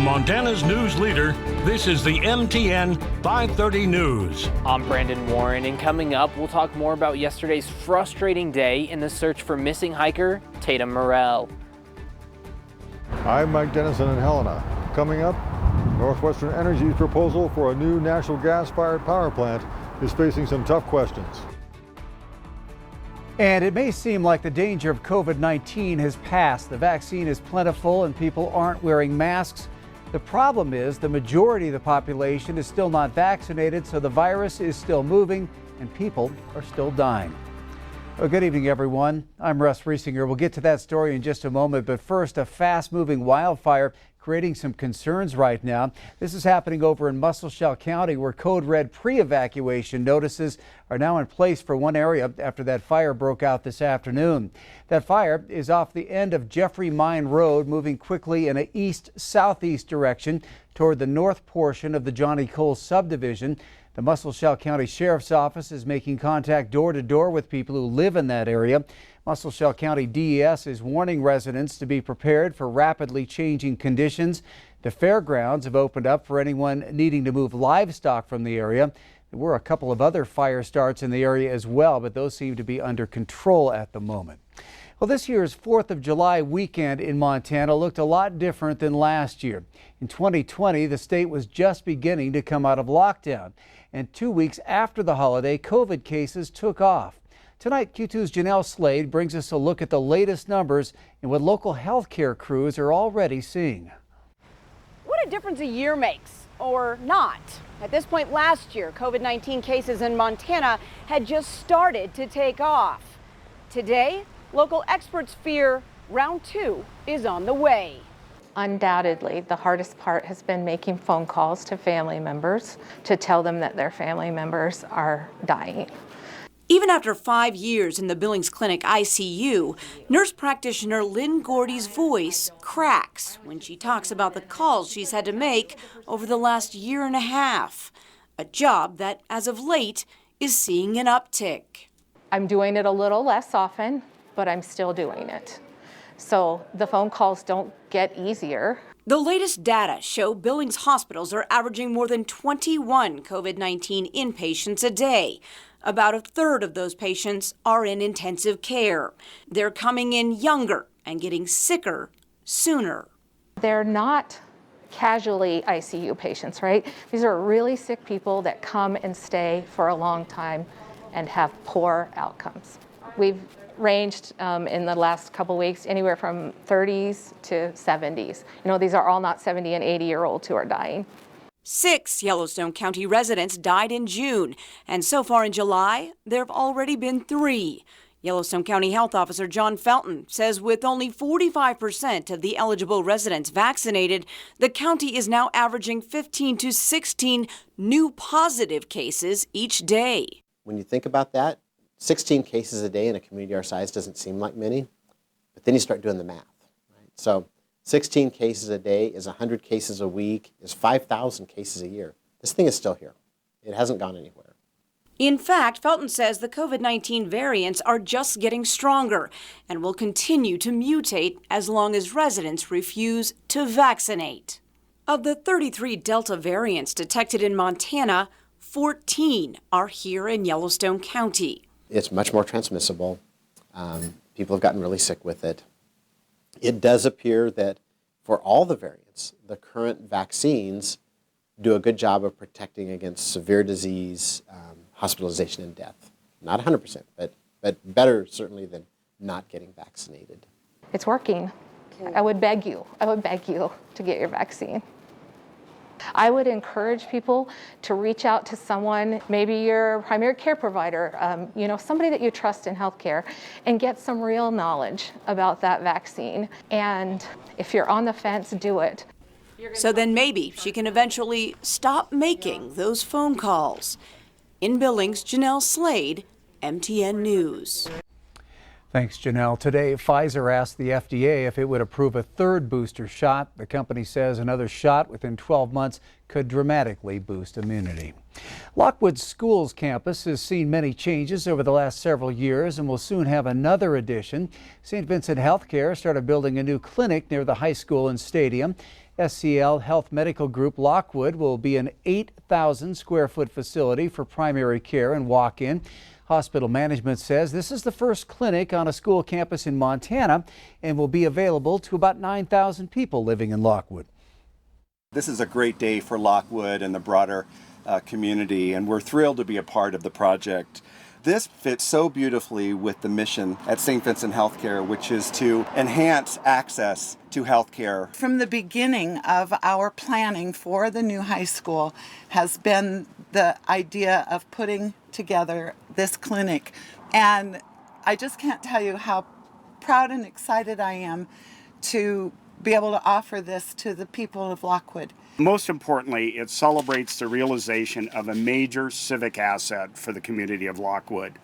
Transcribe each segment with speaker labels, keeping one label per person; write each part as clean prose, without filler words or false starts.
Speaker 1: Montana's news leader, this is the MTN 530 News.
Speaker 2: I'm Brandon Warren, and coming up, we'll talk more about yesterday's frustrating day in the search for missing hiker Tatum Morrell.
Speaker 3: I'm Mike Dennison in Helena. Coming up, Northwestern Energy's proposal for a new natural gas-fired power plant is facing some tough questions.
Speaker 4: And it may seem like the danger of COVID-19 has passed. The vaccine is plentiful and people aren't wearing masks. The problem is the majority of the population is still not vaccinated, so the virus is still moving and people are still dying. Well, good evening, everyone. I'm Russ Riesinger. We'll get to that story in just a moment, but first, a fast-moving wildfire creating some concerns right now. This is happening over in Muscle County, where code red pre-evacuation notices are now in place for one area after that fire broke out this afternoon. That fire is off the end of Jeffrey Mine Road, moving quickly in an east-southeast direction toward the north portion of the Johnny Cole subdivision. The Muscle County Sheriff's Office is making contact door-to-door with people who live in that area. Muscle County DES is warning residents to be prepared for rapidly changing conditions. The fairgrounds have opened up for anyone needing to move livestock from the area. There were a couple of other fire starts in the area as well, but those seem to be under control at the moment. Well, this year's 4th of July weekend in Montana looked a lot different than last year. In 2020, the state was just beginning to come out of lockdown. And 2 weeks after the holiday, COVID cases took off. Tonight, Q2's Janelle Slade brings us a look at the latest numbers and what local healthcare crews are already seeing.
Speaker 5: What a difference a year makes, or not. At this point last year, COVID-19 cases in Montana had just started to take off. Today, local experts fear round 2 is on the way.
Speaker 6: Undoubtedly, the hardest part has been making phone calls to family members to tell them that their family members are dying.
Speaker 7: Even after 5 years in the Billings Clinic ICU, nurse practitioner Lynn Gordy's voice cracks when she talks about the calls she's had to make over the last year and a half, a job that, as of late, is seeing an uptick.
Speaker 6: I'm doing it a little less often, but I'm still doing it. So the phone calls don't get easier.
Speaker 7: The latest data show Billings hospitals are averaging more than 21 COVID-19 inpatients a day. About a third of those patients are in intensive care. They're coming in younger and getting sicker sooner.
Speaker 6: They're not casually ICU patients, right? These are really sick people that come and stay for a long time and have poor outcomes. We've ranged in the last couple weeks anywhere from 30s to 70s. You know, these are all not 70 and 80-year-olds who are dying.
Speaker 7: 6 Yellowstone County residents died in June, and so far in July, there have already been 3. Yellowstone County Health Officer John Felton says with only 45% of the eligible residents vaccinated, the county is now averaging 15 to 16 new positive cases each day.
Speaker 8: When you think about that, 16 cases a day in a community our size doesn't seem like many, but then you start doing the math, right? So 16 cases a day is 100 cases a week, is 5,000 cases a year. This thing is still here. It hasn't gone anywhere.
Speaker 7: In fact, Felton says the COVID-19 variants are just getting stronger and will continue to mutate as long as residents refuse to vaccinate. Of the 33 Delta variants detected in Montana, 14 are here in Yellowstone County.
Speaker 8: It's much more transmissible. People have gotten really sick with it. It does appear that for all the variants, the current vaccines do a good job of protecting against severe disease, hospitalization, and death. Not 100%, but better certainly than not getting vaccinated.
Speaker 6: It's working. I would beg you to get your vaccine. I would encourage people to reach out to someone, maybe your primary care provider, somebody that you trust in healthcare, and get some real knowledge about that vaccine. And if you're on the fence, do it.
Speaker 7: So then maybe she can eventually stop making those phone calls. In Billings, Janelle Slade, MTN News.
Speaker 4: Thanks, Janelle. Today, Pfizer asked the FDA if it would approve a third booster shot. The company says another shot within 12 months could dramatically boost immunity. Lockwood Schools campus has seen many changes over the last several years and will soon have another addition. St. Vincent Healthcare started building a new clinic near the high school and stadium. SCL Health Medical Group Lockwood will be an 8,000 square foot facility for primary care and walk-in. Hospital management says this is the first clinic on a school campus in Montana and will be available to about 9,000 people living in Lockwood.
Speaker 9: This is a great day for Lockwood and the broader community, and we're thrilled to be a part of the project. This fits so beautifully with the mission at St. Vincent Healthcare, which is to enhance access to healthcare.
Speaker 10: From the beginning of our planning for the new high school has been the idea of putting together this clinic. And I just can't tell you how proud and excited I am to be able to offer this to the people of Lockwood.
Speaker 11: Most importantly, it celebrates the realization of a major civic asset for the community of Lockwood.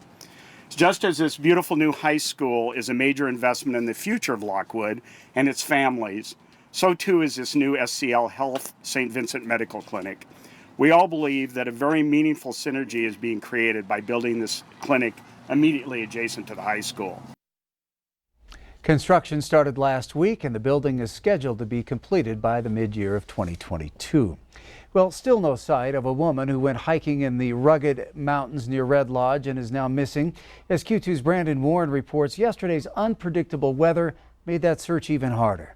Speaker 11: Just as this beautiful new high school is a major investment in the future of Lockwood and its families, so too is this new SCL Health St. Vincent Medical Clinic. We all believe that a very meaningful synergy is being created by building this clinic immediately adjacent to the high school.
Speaker 4: Construction started last week and the building is scheduled to be completed by the mid-year of 2022. Well, still no sight of a woman who went hiking in the rugged mountains near Red Lodge and is now missing. As Q2's Brandon Warren reports, yesterday's unpredictable weather made that search even harder.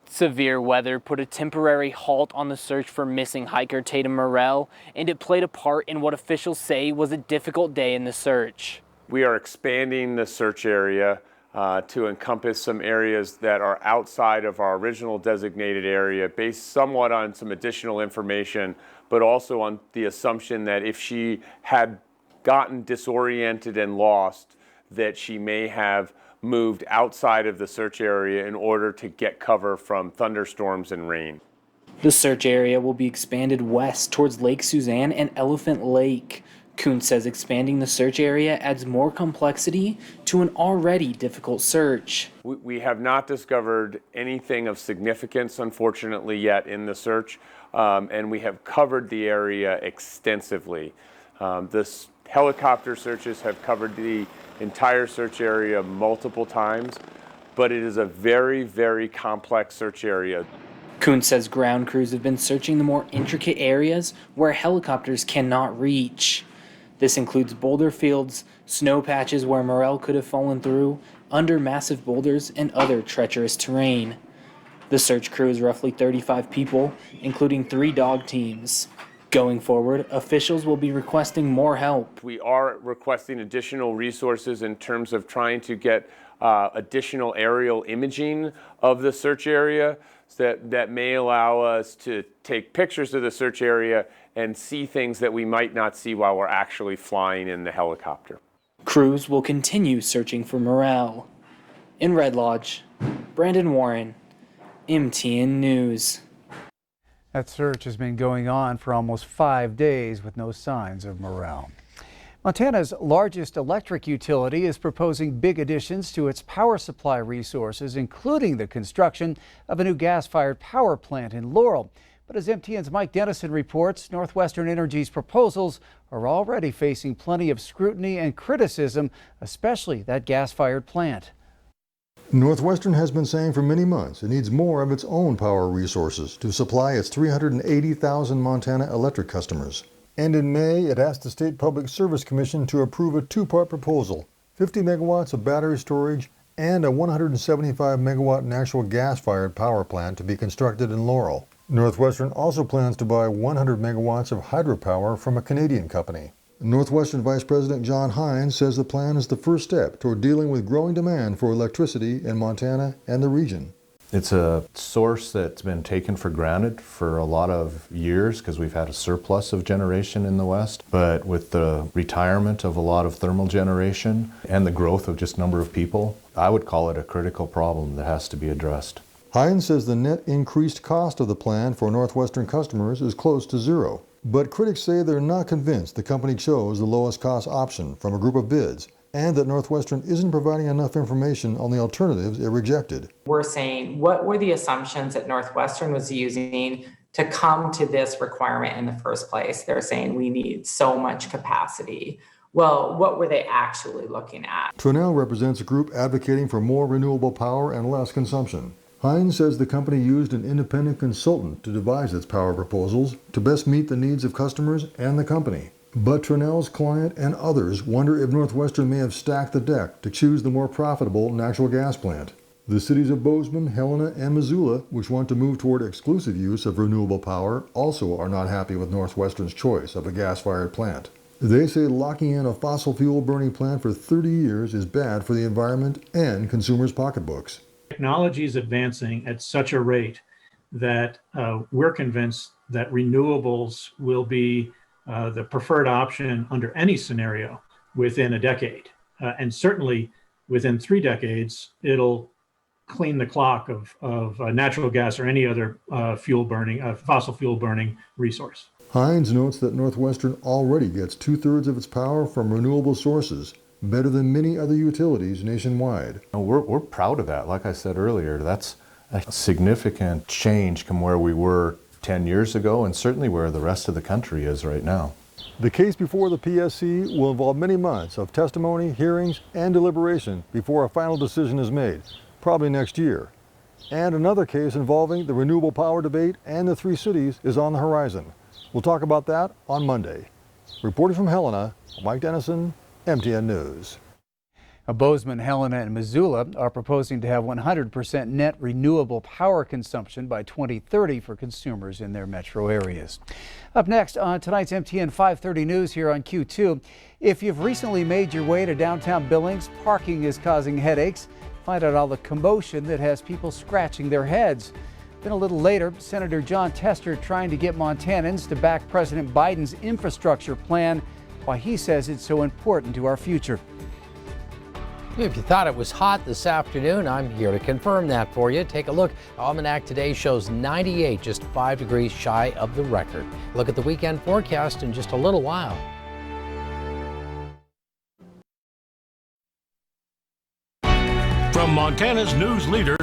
Speaker 2: Severe weather put a temporary halt on the search for missing hiker Tatum Morrell, and it played a part in what officials say was a difficult day in the search.
Speaker 12: We are expanding the search area to encompass some areas that are outside of our original designated area, based somewhat on some additional information, but also on the assumption that if she had gotten disoriented and lost, that she may have moved outside of the search area in order to get cover from thunderstorms and rain.
Speaker 2: The search area will be expanded west towards Lake Suzanne and Elephant Lake. Kuhn says expanding the search area adds more complexity to an already difficult search.
Speaker 12: We have not discovered anything of significance, unfortunately, yet in the search, and we have covered the area extensively. The helicopter searches have covered the entire search area multiple times, but it is a very, very complex search area.
Speaker 2: Kuhn says ground crews have been searching the more intricate areas where helicopters cannot reach. This includes boulder fields, snow patches where Morrell could have fallen through, under massive boulders, and other treacherous terrain. The search crew is roughly 35 people, including 3 dog teams. Going forward, officials will be requesting more help.
Speaker 12: We are requesting additional resources in terms of trying to get additional aerial imaging of the search area that may allow us to take pictures of the search area and see things that we might not see while we're actually flying in the helicopter.
Speaker 2: Crews will continue searching for Morrell. In Red Lodge, Brandon Warren, MTN News.
Speaker 4: That search has been going on for almost 5 days with no signs of Morrell. Montana's largest electric utility is proposing big additions to its power supply resources, including the construction of a new gas-fired power plant in Laurel. But as MTN's Mike Dennison reports, Northwestern Energy's proposals are already facing plenty of scrutiny and criticism, especially that gas-fired plant.
Speaker 3: Northwestern has been saying for many months it needs more of its own power resources to supply its 380,000 Montana electric customers. And in May, it asked the State Public Service Commission to approve a 2-part proposal, 50 megawatts of battery storage and a 175 megawatt natural gas-fired power plant to be constructed in Laurel. Northwestern also plans to buy 100 megawatts of hydropower from a Canadian company. Northwestern Vice President John Hines says the plan is the first step toward dealing with growing demand for electricity in Montana and the region.
Speaker 13: It's a source that's been taken for granted for a lot of years because we've had a surplus of generation in the West. But with the retirement of a lot of thermal generation and the growth of just number of people, I would call it a critical problem that has to be addressed.
Speaker 3: Hines says the net increased cost of the plan for Northwestern customers is close to zero. But critics say they're not convinced the company chose the lowest cost option from a group of bids, and that Northwestern isn't providing enough information on the alternatives it rejected.
Speaker 14: We're saying, what were the assumptions that Northwestern was using to come to this requirement in the first place? They're saying we need so much capacity. Well, what were they actually looking at?
Speaker 3: Trinell represents a group advocating for more renewable power and less consumption. Hines says the company used an independent consultant to devise its power proposals to best meet the needs of customers and the company. But Trinell's client and others wonder if Northwestern may have stacked the deck to choose the more profitable natural gas plant. The cities of Bozeman, Helena, and Missoula, which want to move toward exclusive use of renewable power, also are not happy with Northwestern's choice of a gas-fired plant. They say locking in a fossil fuel burning plant for 30 years is bad for the environment and consumers' pocketbooks.
Speaker 15: Technology is advancing at such a rate that we're convinced that renewables will be the preferred option under any scenario within a decade. And certainly within 3 decades, it'll clean the clock of natural gas or any other fossil fuel burning resource.
Speaker 3: Hines notes that Northwestern already gets 2/3 of its power from renewable sources, better than many other utilities nationwide.
Speaker 13: We're proud of that. Like I said earlier, that's a significant change from where we were 10 years ago and certainly where the rest of the country is right now.
Speaker 3: The case before the PSC will involve many months of testimony, hearings, and deliberation before a final decision is made, probably next year. And another case involving the renewable power debate and the 3 cities is on the horizon. We'll talk about that on Monday. Reporting from Helena, Mike Dennison, MTN News.
Speaker 4: Bozeman, Helena, and Missoula are proposing to have 100% net renewable power consumption by 2030 for consumers in their metro areas. Up next on tonight's MTN 530 News here on Q2, if you've recently made your way to downtown Billings, parking is causing headaches. Find out all the commotion that has people scratching their heads. Then a little later, Senator John Tester trying to get Montanans to back President Biden's infrastructure plan, why he says it's so important to our future.
Speaker 16: If you thought it was hot this afternoon, I'm here to confirm that for you. Take a look. Almanac today shows 98, just 5 degrees shy of the record. Look at the weekend forecast in just a little while.
Speaker 1: From Montana's news leader